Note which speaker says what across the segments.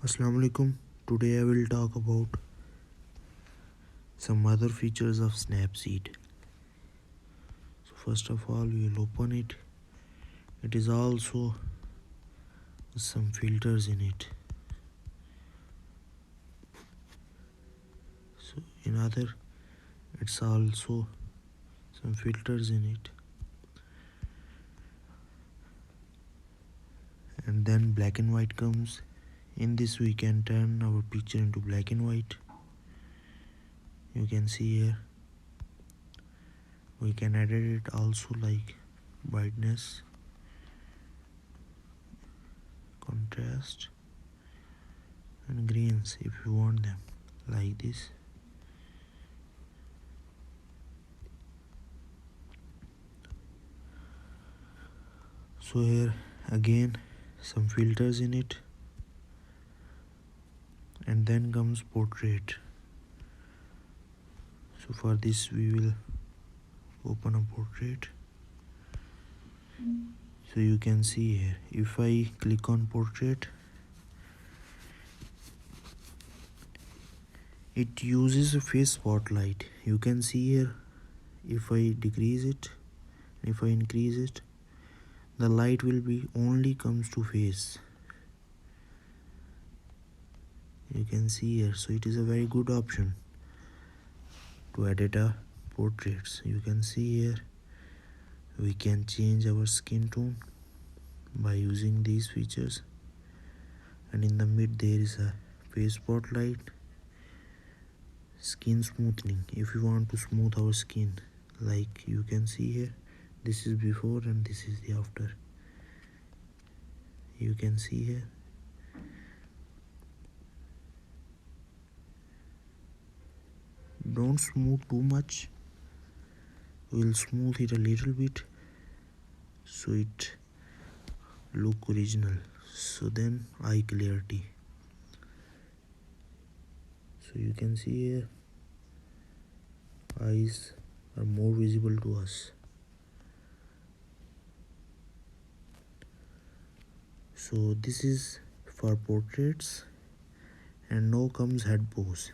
Speaker 1: Assalamu alaikum. Today I will talk about some other features of Snapseed. So first of all, we will open it. It is also some filters in it. So in other, it's also some filters in it. And then black and white comes. In this we can turn our picture into black and white. You can see here. We can edit it also like brightness, contrast and greens if you want them like this. So here again some filters in it, and then comes portrait. So for this we will open a portrait. So you can see here, if I click on portrait, it uses a face spotlight. You can see here, if I decrease it, if I increase it, the light will be only comes to face. You can see here, so it is a very good option to edit a portraits. You can see here, we can change our skin tone by using these features, and in the mid there is a face spotlight, skin smoothing. If you want to smooth our skin, like you can see here, this is before and this is the after. You can see here, don't smooth too much, we'll smooth it a little bit so it look original. So then eye clarity, so you can see here, eyes are more visible to us. So this is for portraits. And now comes head pose.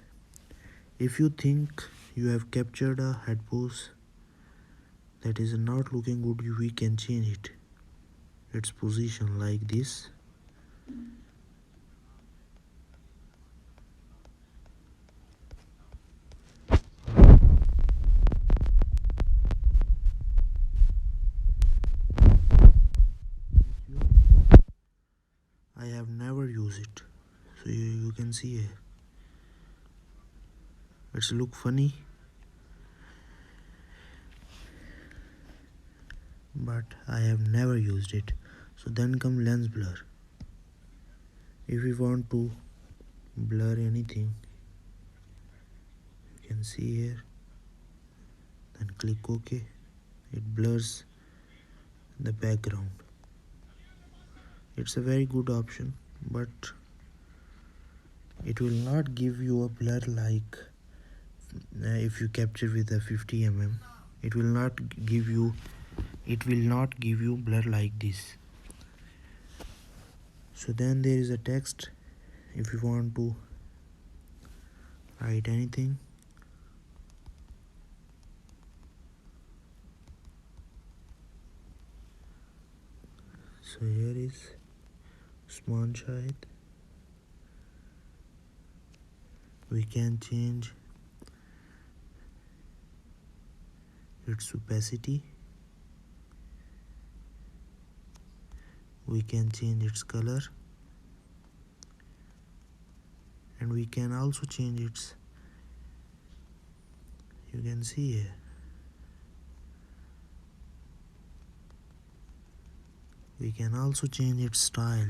Speaker 1: If you think you have captured a head pose that is not looking good, we can change it, its position like this. I have never used it, so you can see here, it's look funny, but I have never used it. So then come lens blur. If we want to blur anything, you can see here, then click OK. It blurs the background. It's a very good option, but it will not give you a blur like if you capture with a 50 mm. It will not give you blur like this. So then there is a text. If you want to write anything, so here is Usman Shahid. We can change its opacity, we can change its color, and we can also change its, you can see here, we can also change its style.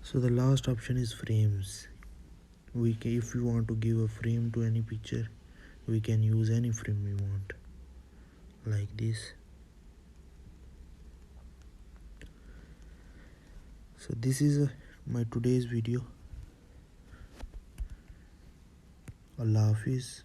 Speaker 1: So the last option is frames. If we want to give a frame to any picture, we can use any frame we want, like this. So this is my today's video. Allah Hafiz.